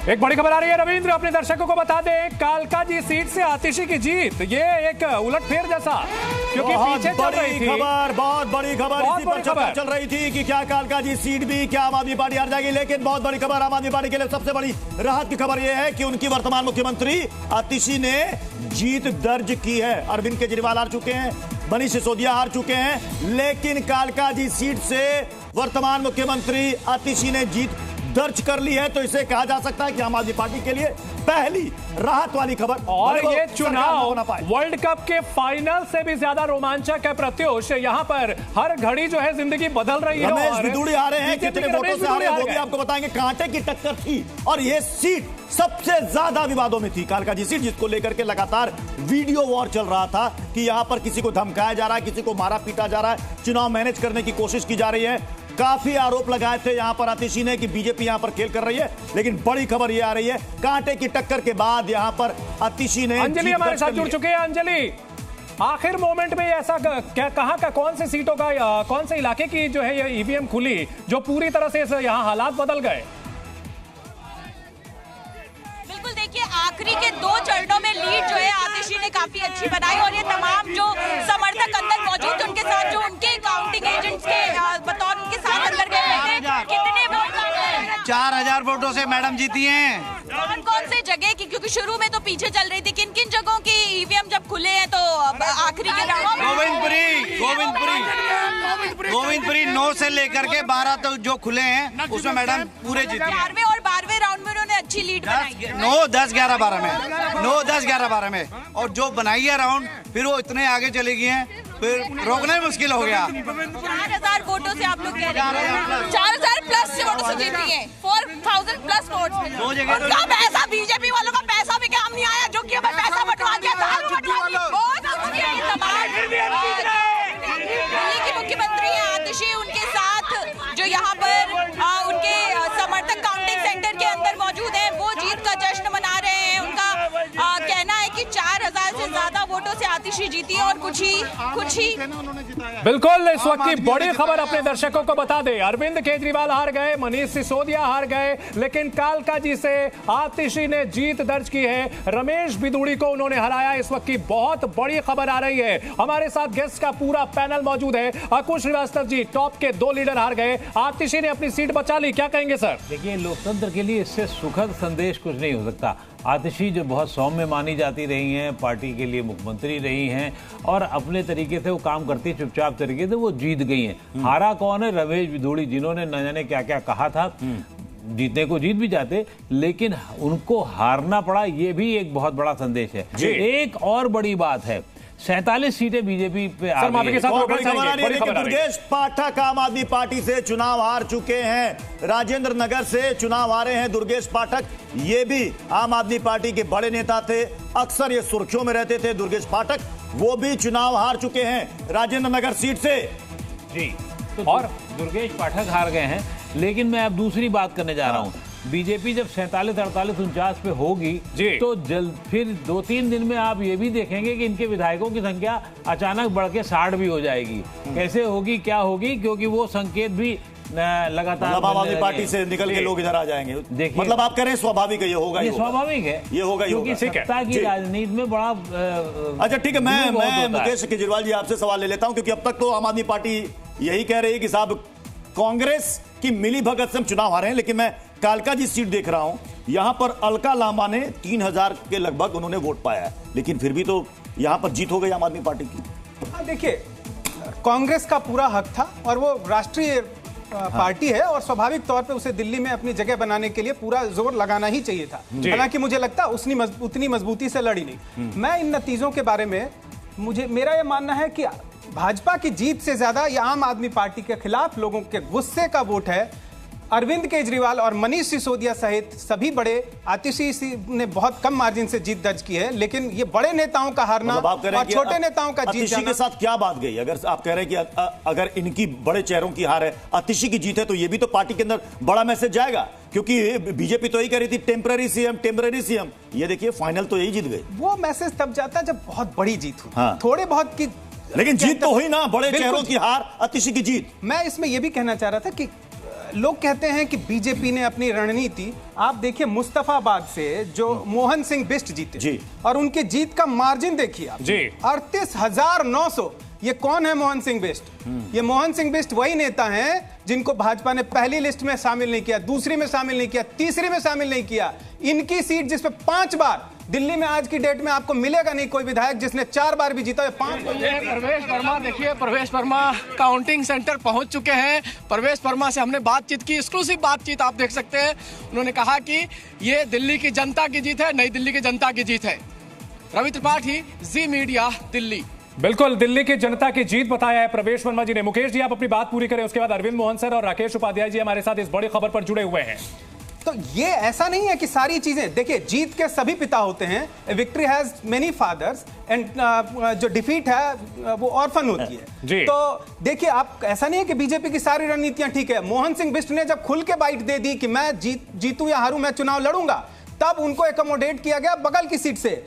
एक बड़ी खबर आ रही है रविंद्र, अपने दर्शकों को बता दें, कालका जी सीट से आतिशी की जीत, ये एक उलटफेर जैसा, क्योंकि पीछे चल रही थी बहुत बड़ी खबर इसी पर चर्चा चल रही थी कि क्या कालका जी सीट भी क्या आम आदमी पार्टी हार जाएगी। लेकिन बहुत बड़ी खबर आम आदमी पार्टी के लिए सबसे बड़ी राहत की खबर यह है कि उनकी वर्तमान मुख्यमंत्री आतिशी ने जीत दर्ज की है। अरविंद केजरीवाल हार चुके हैं, मनीष सिसोदिया हार चुके हैं, लेकिन कालका जी सीट से वर्तमान मुख्यमंत्री आतिशी ने जीत दर्ज कर ली है। तो इसे कहा जा सकता है कि आम आदमी पार्टी के लिए पहली राहत वाली खबर। और ये चुनाव वर्ल्ड कप के फाइनल से भी ज्यादा रोमांचक है प्रत्युष। यहाँ पर हर घड़ी जो है जिंदगी बदल रही है। रमेश बिदूड़ी आ रहे हैं, कितने वोटों से आ रहे हैं वो भी आपको बताएंगे। कांटे की टक्कर थी और ये सीट सबसे ज्यादा विवादों में थी, कालका जी सीट, जिसको लेकर के लगातार वीडियो वॉर चल रहा था कि यहां पर किसी को धमकाया जा रहा है, किसी को मारा पीटा जा रहा है, चुनाव मैनेज करने की कोशिश की जा रही है। काफी आरोप लगाए थे यहां पर आतिशी ने कि बीजेपी यहां पर खेल कर रही है। लेकिन बड़ी खबर यह आ रही है, कांटे की टक्कर के बाद यहां पर आतिशी ने। अंजलि हमारे साथ जुड़ चुके हैं। अंजलि, आखिर मोमेंट में ऐसा क्या, कहां का, कौन से सीटों का, कौन से इलाके की जो है ये ईवीएम खुली जो पूरी तरह से यहां हालात बदल गए? बिल्कुल, देखिए आखिरी के 2 चरणों में लीड जो है आतिशी ने काफी अच्छी बनाई और ये तमाम जो समर्थक अंदर मौजूद थे उनके साथ, जो उनके काउंटिंग एजेंट्स के बतौर उनके साथ अंदर गए थे, कितने वोट 4000 वोटों से मैडम जीती हैं। कौन कौन से जगह की, क्योंकि शुरू में तो पीछे चल रही थी, किन किन जगहों की ईवीएम जब खुले हैं तो आखिरी के गोविंदपुरी 9 से लेकर के 12 तक जो खुले हैं उसमें मैडम पूरे जीती हैं। 11वें और 12वें राउंड में उन्होंने अच्छी लीड बनाई। 9, 10, 11, 12 में 9, 10, 11, 12 में, और जो बनाई है राउंड फिर वो इतने आगे चली गई हैं, फिर रोकना मुश्किल हो गया। 4000 वोटों से आप लोग कह रहे हैं, 4000 प्लस से वोटों से जीती है, 4000 प्लस वोट। उनका पैसा, बीजेपी वालों का पैसा भी काम नहीं आया, जो कि हमें पैसा बंटवा दिया था। दिल्ली की मुख्यमंत्री है आतिशी, उनके साथ जो यहाँ पर उनके समर्थक काउंटिंग सेंटर के अंदर मौजूद हैं, वो जीत का जश्न मना रहे हैं। उनका कहना है कि 4000 से ज्यादा वोटों से आतिशी जीती है और कुछ ही बिल्कुल। इस वक्त की बड़ी खबर अपने दर्शकों को बता दे, अरविंद केजरीवाल हार गए, मनीष सिसोदिया हार गए, लेकिन कालका जी से आतिशी ने जीत दर्ज की है। रमेश बिदूड़ी को उन्होंने हराया। इस वक्त की बहुत बड़ी खबर आ रही है। हमारे साथ गेस्ट का पूरा पैनल मौजूद है। अकुश श्रीवास्तव जी, टॉप के 2 लीडर हार गए, आतिशी ने अपनी सीट बचा ली, क्या कहेंगे सर? देखिए, लोकतंत्र के लिए इससे सुखद संदेश कुछ नहीं हो सकता। आतिशी जो बहुत सौम्य मानी जाती रही हैं, पार्टी के लिए मुख्यमंत्री रही हैं और अपने तरीके से वो काम करती, चुपचाप तरीके से वो जीत गई हैं। हारा कौन है? रमेश बिदूड़ी, जिन्होंने न जाने क्या क्या कहा था। जीतने को जीत भी जाते, लेकिन उनको हारना पड़ा, ये भी एक बहुत बड़ा संदेश है। एक और बड़ी बात है, 47 सीटें बीजेपी पे आ गई हैं। दुर्गेश पाठक आम आदमी पार्टी से चुनाव हार चुके हैं। राजेंद्र नगर से चुनाव हारे हैं दुर्गेश पाठक। ये भी आम आदमी पार्टी के बड़े नेता थे, अक्सर ये सुर्खियों में रहते थे दुर्गेश पाठक, वो भी चुनाव हार चुके हैं राजेंद्र नगर सीट से। जी, तो और दुर्गेश पाठक हार गए हैं। लेकिन मैं अब दूसरी बात करने जा रहा हूँ। बीजेपी जब 47, 48, 49 पे होगी तो जल्द फिर 2-3 दिन में आप ये भी देखेंगे कि इनके विधायकों की संख्या अचानक बढ़ के 60 भी हो जाएगी। कैसे होगी, क्या होगी? क्योंकि वो संकेत भी लगातार आम आदमी पार्टी से निकल के लोग इधर आ जाएंगे। देखिए, मतलब आप कह रहे हैं स्वाभाविक है, ये होगा, ये स्वाभाविक है, ये होगा, क्योंकि सत्ता की राजनीति में बड़ा अच्छा ठीक है। मैं मुकेश केजरीवाल जी आपसे सवाल ले लेता हूं, क्योंकि अब तक तो आम आदमी पार्टी यही कह रही है कि साहब कांग्रेस की मिली भगत से हम चुनाव हारे हैं। लेकिन मैं कालका जी सीट देख रहा हूं, यहां पर अलका लांबा ने 3000 के लगभग उन्होंने वोट पाया है, लेकिन फिर भी तो यहां पर जीत हो गई आम आदमी पार्टी की। देखिए, कांग्रेस का पूरा हक था और वो राष्ट्रीय पार्टी है और स्वाभाविक तौर पे उसे दिल्ली में अपनी जगह बनाने के लिए पूरा जोर लगाना ही चाहिए था। हालांकि मुझे लगता उतनी मजबूती से लड़ी नहीं। मैं इन नतीजों के बारे में, मेरा यह मानना है कि भाजपा की जीत से ज्यादा ये आम आदमी पार्टी के खिलाफ लोगों के गुस्से का वोट है। अरविंद केजरीवाल और मनीष सिसोदिया सहित सभी बड़े, आतिशी ने बहुत कम मार्जिन से जीत दर्ज की है, लेकिन ये बड़े नेताओं का हारना और छोटे नेताओं का जीत जाना। के साथ क्या बात गई? अगर आप कह रहे हैं कि अगर इनकी बड़े चेहरों की हार है, आतिशी की जीत है, तो ये भी तो पार्टी के अंदर बड़ा मैसेज जाएगा, क्योंकि बीजेपी तो यही कह रही थी टेम्पररी सीएम। ये देखिए फाइनल तो यही जीत गई। वो मैसेज तब जाता है जब बहुत बड़ी जीत हो। थोड़े बहुत की, लेकिन जीत तो हुई ना, बड़े चेहरों की हार, आतिशी की जीत। मैं इसमें यह भी कहना चाह रहा था कि लोग कहते हैं कि बीजेपी ने अपनी रणनीति, आप देखिए मुस्तफाबाद से जो मोहन सिंह बिष्ट जीते जी। और उनकी जीत का मार्जिन देखिए आप जी। 38,900। ये कौन है मोहन सिंह बिष्ट? ये मोहन सिंह बिष्ट वही नेता हैं जिनको भाजपा ने पहली लिस्ट में शामिल नहीं किया, दूसरी में शामिल नहीं किया, तीसरी में शामिल नहीं किया। इनकी सीट जिस पे 5 बार दिल्ली में आज की डेट में आपको मिलेगा नहीं कोई विधायक जिसने 4 बार भी जीता है। 5 प्रवेश वर्मा, देखिए प्रवेश वर्मा काउंटिंग सेंटर पहुंच चुके हैं। प्रवेश वर्मा से हमने बातचीत की, एक्सक्लूसिव बातचीत आप देख सकते हैं। उन्होंने कहा कि ये दिल्ली की जनता की जीत है, नई दिल्ली की जनता की जीत है। रवि त्रिपाठी, जी मीडिया, दिल्ली। बिल्कुल दिल्ली की जनता की जीत बताया है प्रवेश वर्मा जी ने। मुकेश जी आप अपनी बात पूरी करें, उसके बाद अरविंद मोहन सर और राकेश उपाध्याय जी हमारे साथ इस बड़ी खबर पर जुड़े हुए हैं। तो ये ऐसा नहीं है कि सारी चीजें, देखिए जीत के सभी पिता होते हैं, victory has many fathers and जो डिफीट है वो ऑर्फन होती है जी। तो देखिए आप, ऐसा नहीं है कि बीजेपी की सारी रणनीतियां ठीक है। मोहन सिंह बिष्ट ने जब खुल के बाइट दे दी कि मैं जीतूं या हारूं मैं चुनाव लड़ूंगा, तब उनको एकोमोडेट किया गया बगल की सीट से।